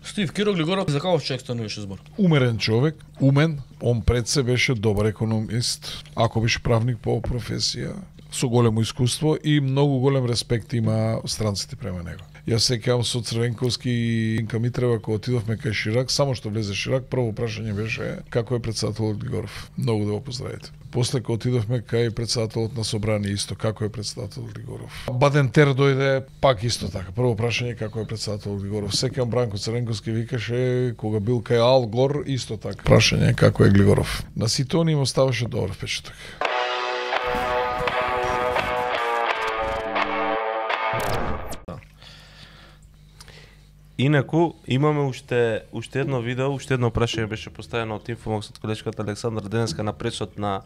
Стив Киро Глигоров за каков човек стануваше збор? Умерен човек, умен, он пред се беше добар економист, ако беше правник по професија, со големо искуство и многу голем респект има странците према него. Јас сеќавам со Црвенковски и Инка Митрева кога отидовме кај Ширак, само што влезе Ширак, прво прашање беше како е председателот Глигоров. Многу да го поздравите. После кога отидовме кај председателот на Собрание исто, како е председателот Глигоров. Бадентер дојде пак исто така. Прво прашање како е председателот Глигоров. Сеќавам Бранко Црвенковски викаше кога бил кај Ал Гор исто така. Прашање како е Глигоров. На сите они им оставаше добар впечаток. Инаку, имаме уште едно видео, уште едно прашање беше поставено од Инфомакс од колешката Александра денеска на пресот на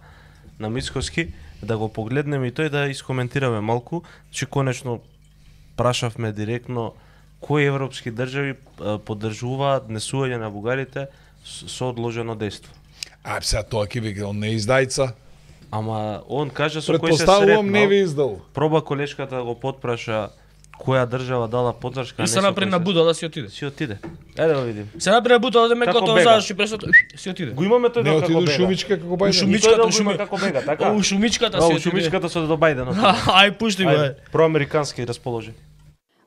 Мицковски, да го погледнеме и тој да искоментираме малку, че конечно прашавме директно кои европски држави поддржуваат внесување на бугарите со одложено дејство. А сега тоа ќе ви он не издајца. Ама он кажа со кој се Предпоставувам не ви сретнал. издал. Проба колешката да го потпраша која држава дала поддршка. И се напред на будала си отиде. Си отиде. Еде да видим. Се напред на будала да ме Како като бега? заврши пресот, си отиде. Го имаме тој Не како отиду бега. Шумичка како У Бајден. Шумичката, Тој да го има како бега, така? У Шумичката Да, си у отиде. Шумичката со до Бајден. Ај пушти го е. Проамерикански расположи.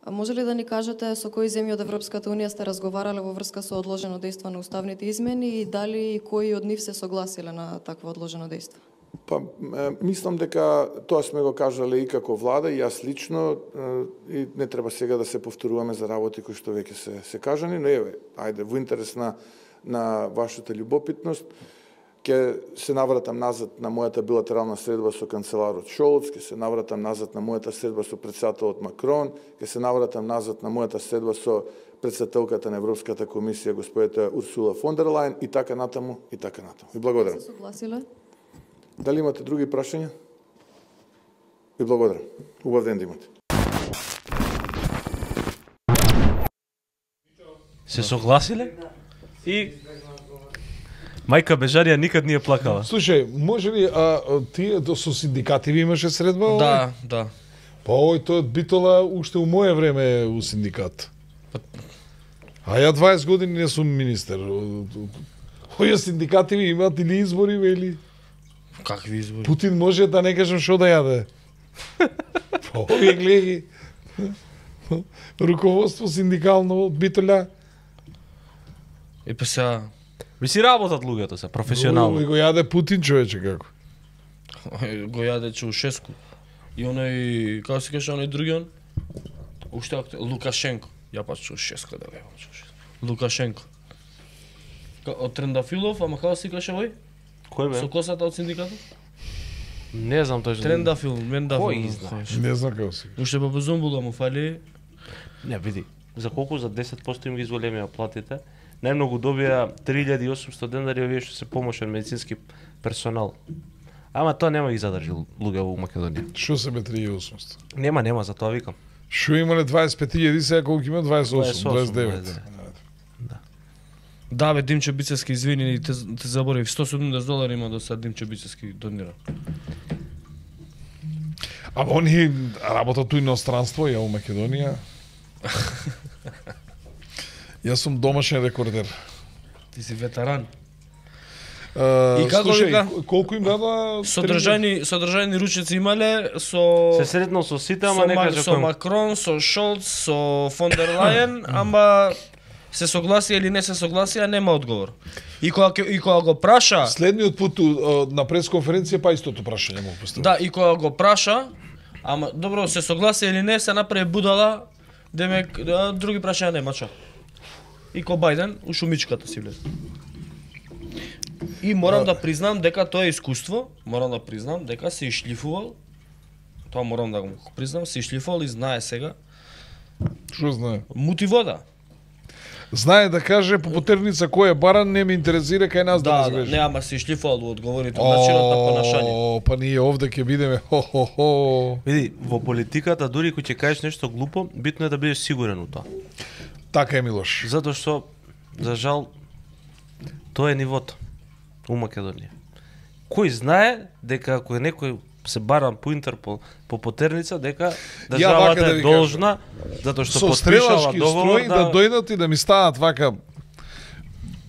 А може ли да ни кажете со кои земји од Европската унија сте разговарале во врска со одложено дејство на уставните измени и дали кои од нив се согласиле на такво одложено дејство? Па, мислам дека тоа сме го кажале и како влада, и јас лично, и не треба сега да се повторуваме за работи кои што веќе се кажани, но еве, ајде, во интерес на вашата љубопитност, ќе се навратам назад на мојата билатерална средба со канцеларот Шолц, ќе се навратам назад на мојата средба со председателот Макрон, ќе се навратам назад на мојата средба со председателката на Европската комисија господјата Урсула фон дер Лајен и така натаму, и така натаму. Ви благодарам. Се согласиле? Дали имате други прашања? Ви благодарам. Убав ден да имате. Се согласиле? И мајка Бежарија никад не е плакала. Слушај, може ли тие со синдикати ви имаше средба? Да, да. Па овој тој од Битола уште у моје време у синдикат. А ја 20 години не сум министер. Овие синдикати ви имаат или избори или Какви избори? Путин може да не кажам што да јаде. Па овие глеги. Руководство синдикално од Битола. И па сега Ви си работат луѓето се, професионално. И го јаде Путин човече како. го јаде Чаушеску. И оној, како се каже, оној другиот? Уште Лукашенко. Ја па Чаушеску да гледам Чаушеску. Лукашенко. Од Трендафилов, ама како се каже овој? Кој бе? Со косата од синдикатот? Не знам точно. Трендафил, Мендафил. Кој знаеш? Не знам како се. Уште па Бузумбула му фали. Не, види. За колку? За 10% им ги изволемија платите. Најмногу добија 3800 денари овие што се помошен медицински персонал. Ама тоа нема ги задржи луѓе во Македонија. Што се бе 3800? Нема, за тоа викам. Што имале 25.000, сега колку има 28, 29. Да бе, Димчо Бицевски, извини, те заборив. $170 има до сега Димчо Бицевски донира. А они работат у иностранство, ја у Македонија. Јас сум домашен рекордер. Ти си ветеран. И како вика? колку им дава? Содржани ручеци имале со Се сретнал со сите, ама не кажа со кој. Макрон, со Шолц, со фон дер Лајен, ама се согласија или не се согласија, нема одговор. И кога го праша, Следниот пат на пресконференција па истото прашање му постави. да, и кога го праша, ама добро се согласија или не, се направи будала, демек други прашања нема ча. И ко Бајден у шумичката си влезе. И морам да признам дека тоа е искуство, морам да признам дека се ишлифувал. Тоа морам да го признам, се ишлифувал и знае сега. Што знае? Мути вода. Знае да каже по потерница кој е баран, не ме интересира кај нас да Да, разглежда. не, ама се ишлифувал во одговорите, начинот на понашање. Па ние овде ќе бидеме хо. Види, во политиката дури кој ќе кажеш нешто глупо, битно е да бидеш сигурен у тоа. Така е, Милош. Затоа што за жал тоа е нивото у Македонија. Кој знае дека ако е некој се барам по Интерпол по потерница дека вака државата да е ви должна затоа што со потпишала стрелачки договор строи да дојдат и да ми стават вака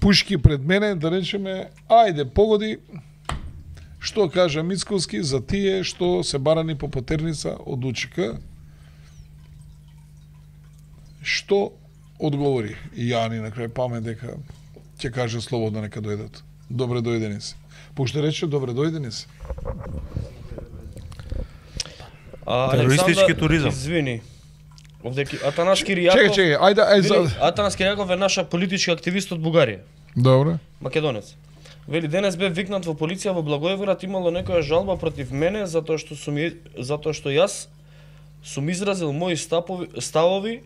пушки пред мене, да речеме, ајде погоди што кажа Мицковски за тие што се барани по потерница од УЧК. Што одговори и Јани на крај памет дека ќе каже слободно нека дојдат. Добре дојдени се. Пошто рече добре дојдени се. Терористички туризам. Извини. Овде Атанас Киријаков. Чекај, ајде. Атанас Киријаков е наша политички активист од Бугарија. Добре. Македонец. Вели, денес бев викнат во полиција во Благоевград, имало некоја жалба против мене затоа што јас сум изразил мои ставови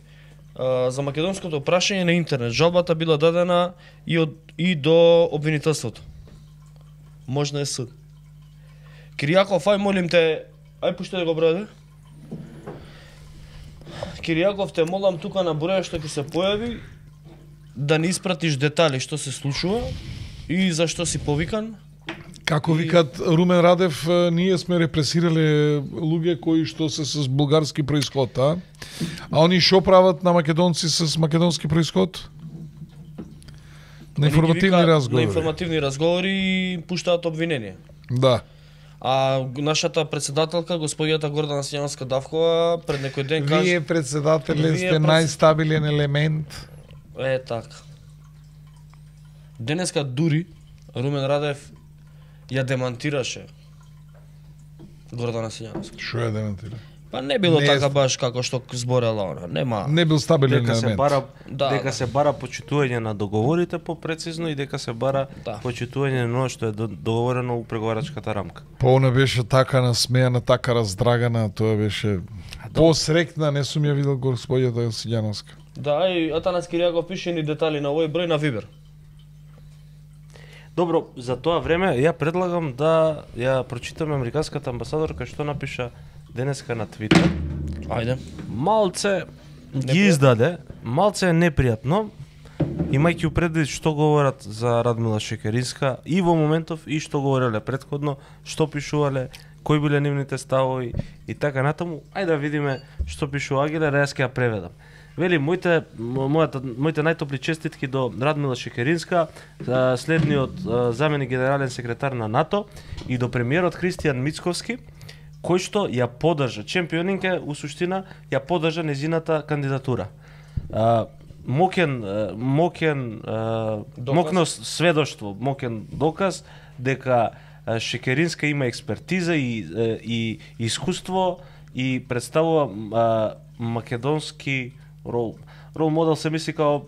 за македонското прашање на интернет. Жалбата била дадена и до обвинителството. Можно е суд. Киријаков, ај молим те, ај пуште да го браде. Киријаков, те молам тука на броја што ќе се појави да ни испратиш детали што се случува и зашто си повикан. Како викат Румен Радев, ние сме репресирале луѓе кои што се с бугарски происход, а? А они што прават на македонци с македонски происход? На информативни разговори. На информативни разговори и пуштаат обвинение. Да. А нашата председателка, господјата Гордана Сијанска Давкова, пред некој ден каже... Вие председателе сте најстабилен елемент. Е, така. Денеска дури Румен Радев ја демантираше Гордана Сијанска. Што ја демантира? Па не било Не така баш како што зборела она. Нема. Не бил стабилен дека се елемент. бара Да, да. се бара почитување на договорите попрецизно и дека се бара Да. почитување на оно што е договорено у преговарачката рамка. Па она беше така насмејана, така раздрагана, тоа беше посрекна, не сум ја видел господјата Сијановска. Да, и Атанас Киријаков пише ни детали на овој број на Вибер. Добро, за тоа време ја предлагам да ја прочитаме американската амбасадорка што напиша денеска на Твитер. Ајде. Малце ги издаде, малце е непријатно, имајќи предвид што говорат за Радмила Шекеринска и во моментов и што говореле претходно, што пишувале, кои биле нивните ставови и така натаму. Ајде да видиме што пишува Агилера, јас ќе ја преведам. Вели, моите најтопли честитки до Радмила Шекеринска, следниот заменик генерален секретар на НАТО и до премиерот Христијан Мицковски, кој што ја поддржа, чемпионинке, у суштина, ја поддржа незината кандидатура. Мокно сведоштво, мокен доказ дека Шекеринска има експертиза и искуство и представува македонски рол модел, се мисли као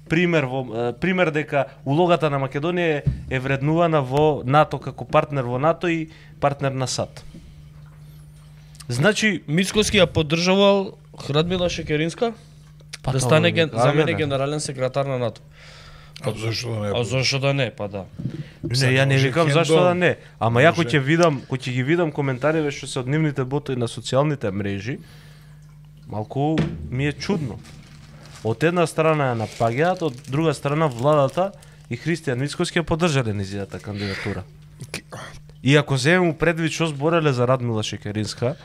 пример дека улогата на Македонија е вреднувана во НАТО како партнер во НАТО и партнер на САД. Значи, Мицковски ја поддржувал Радмила Шекеринска да стане заменик генерален секретар на НАТО. А зашто да не? А зашто да не, па да. Не, ја не викам зашто да не. Ама ја кој ќе ги видам коментариве што се од нивните ботови на социјалните мрежи, малку ми е чудно. Од една страна ја напаѓаат, од друга страна владата и Христијан Мицковски ја поддржале низината кандидатура. И ако земемо предвид што збореле за Радмила Шекеринска,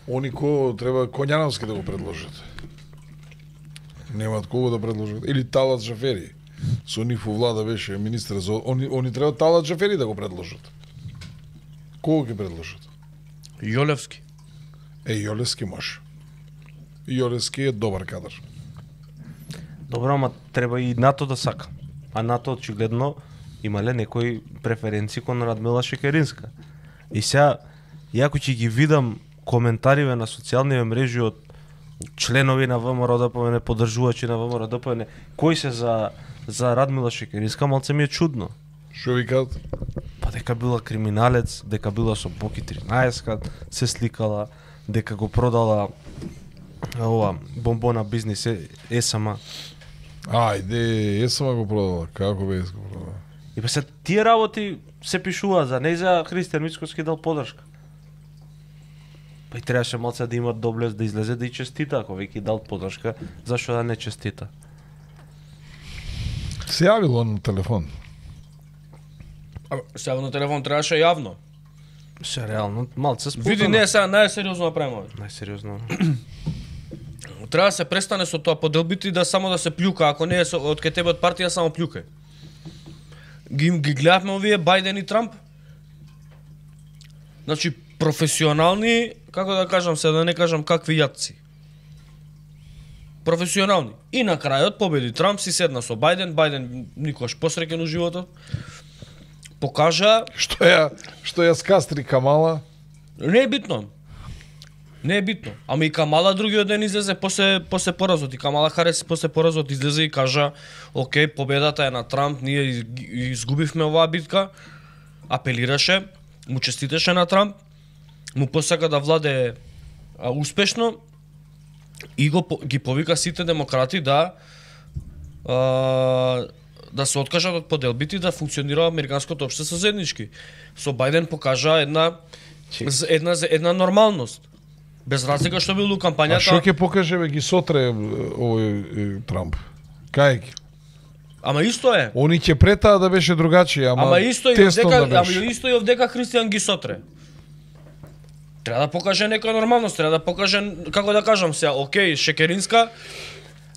Они треба Коњановски да го предложат. Немаат кого да предложат. Или Талат Джафери. Со нив у влада беше министер за... Они треба Талат Джафери да го предложат. Кого ќе предложат? Јолевски. Јолевски може. Јолевски е добар кадар. добро, ама треба и НАТО да сака. А НАТО очигледно имале некои преференции кон Радмила Шекеринска. И сега, јако ќе ги видам коментариве на социјалните мрежи од членови на ВМРО-ДПМН, поддржувачи на ВМРО-ДПМН, кои се за Радмила Шекеринска, малце ми е чудно. Што викаат? Па дека била криминалец, дека била со Боки 13, се сликала, дека го продала ова бомбона бизнис ЕСМ. Ајде, сама го продала. Како бе го продала? И па се тие работи се пишува за не за Христијан Мицковски дал поддршка. Па и требаше малце да има доблест да излезе да и честита, ако веќе дал поддршка, зашто да не честита? Се јавил он на телефон. Сега на телефон требаше јавно. Се реално, малце спортано. Види, не сега најсериозно да правиме. Најсериозно. Треба да се престане со тоа поделбите и да само да се плюка, ако не е од кај тебе од партија само плюкај. Ги гледавме овие Бајден и Трамп. Значи професионални, како да кажам се, да не кажам какви јатци. Професионални. И на крајот победи Трамп, си седна со Бајден, Бајден никош посреќен у животот. Покажа, Што ја скастри Камала? не е битно. Не е битно. Ама и Камала другиот ден излезе после поразот. И Камала Харис после поразот излезе и кажа: "Океј, победата е на Трамп, ние изгубивме оваа битка." Апелираше, му честитеше на Трамп, му посака да владее успешно и ги повика сите демократи да се откажат од поделбите и да функционира американското општество заеднички. Со Бајден покажа една нормалност. Без разлика што било кампањата. А што ќе покаже бе ги сотре овој Трамп? Кај ги? Ама исто е. Они ќе претаа да беше другачи, ама исто и тестон овдека, да беше. ама исто и овдека Христијан ги сотре. Треба да покаже некоја нормалност, треба да покаже, како да кажам сега, океј, Шекеринска.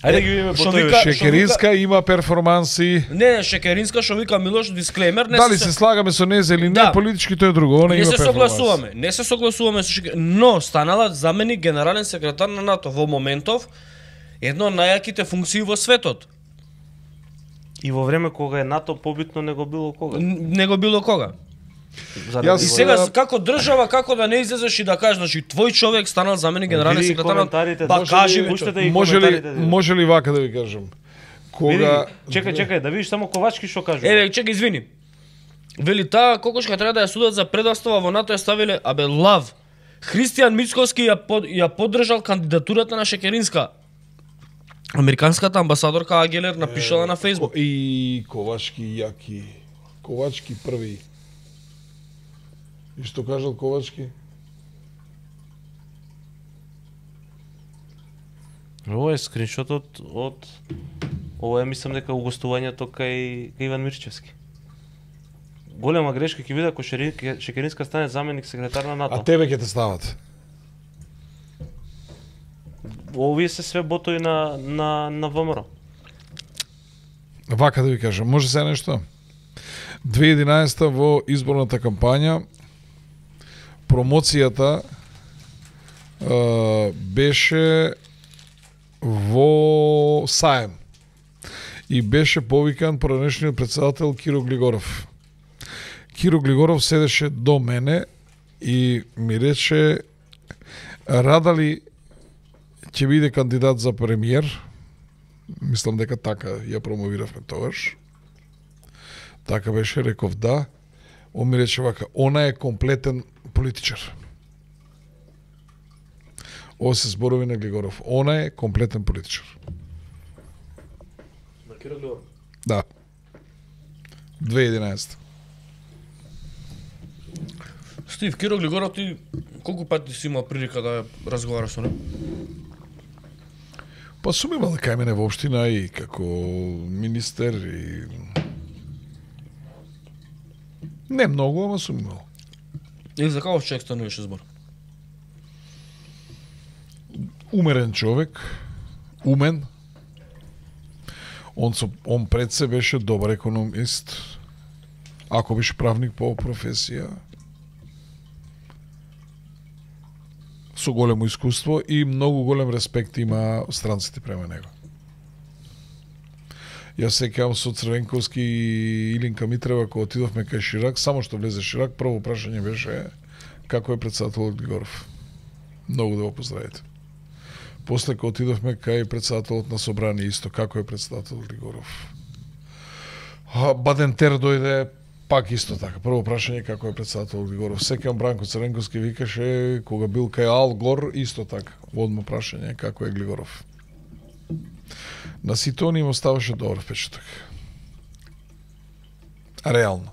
Ајде ги видиме по тој Шекеринска има перформанси. Не, Шекеринска што вика Милош дисклеймер, не Дали се слагаме со незе или не, Да. политички тоа е друго, она не има се перформанси. согласуваме. Не се согласуваме со Шекеринска, но станала заменик генерален секретар на НАТО во моментов едно од најаките функции во светот. И во време кога е НАТО побитно него било кога. Него било кога. Јас И сега како држава, како да не излезеш и да кажеш, значи твој човек станал заменик генерален Види секретар на коментарите, Па може кажи ли ми уште тоа. да ги Може коментарите, ли да. може ли вака да ви кажам? Кога Чекај, да видиш само Ковачки што кажува. Еве, чекај, извини. Вели таа кокошка треба да ја судат за предавство, а во НАТО ја ставиле, абе лав. Христијан Мицковски ја поддржал кандидатурата на Шекеринска. Американската амбасадорка Агелер напишала на Фејсбук. И Ковачки јаки. Ковачки први. И што кажал Ковачки? Ова е скриншотот од ова е мислам дека угостувањето кај Иван Мирчевски. Голема грешка ќе биде ако Шекеринска стане заменик секретар на НАТО. А тебе ќе те стават. Овие се све ботови на ВМРО. Вака да ви кажам, може се нешто? 2011 во изборната кампања промоцијата беше во Саем и беше повикан поранешниот председател Киро Глигоров. Киро Глигоров седеше до мене и ми рече: "Радали ќе биде кандидат за премиер?" Мислам дека така ја промовиравме тогаш. Така беше, реков да. Он ми рече вака: "Она е комплетен политичар." Ова се зборови на Глигоров. Она е комплетен политичар. На Киро Глигоров. Да. 2011. Стив, Киро Глигоров, ти колку пати си имал прилика да разговараш со него? Па сум имал кај мене во општина и како министер и... Не многу, ама сум имал. Или за каков човек стануваше збор? Умерен човек, умен. Он пред се беше добар економист. Ако беше правник по професија. Со големо искуство и многу голем респект има странците према него. Јас сеќавам со Црвенковски и Илинка Митрева кога отидовме кај Ширак, само што влезе Ширак, прво прашање беше како е председателот Глигоров. Многу да го поздравите. После кога отидовме кај председателот на Собрание исто, како е председателот Глигоров. Бадентер дојде пак исто така. Прво прашање како е председателот Глигоров. Сеќавам Бранко Црвенковски викаше кога бил кај Ал Гор исто така. Одма прашање како е Глигоров. На сите они им оставаше добар впечаток. Реално.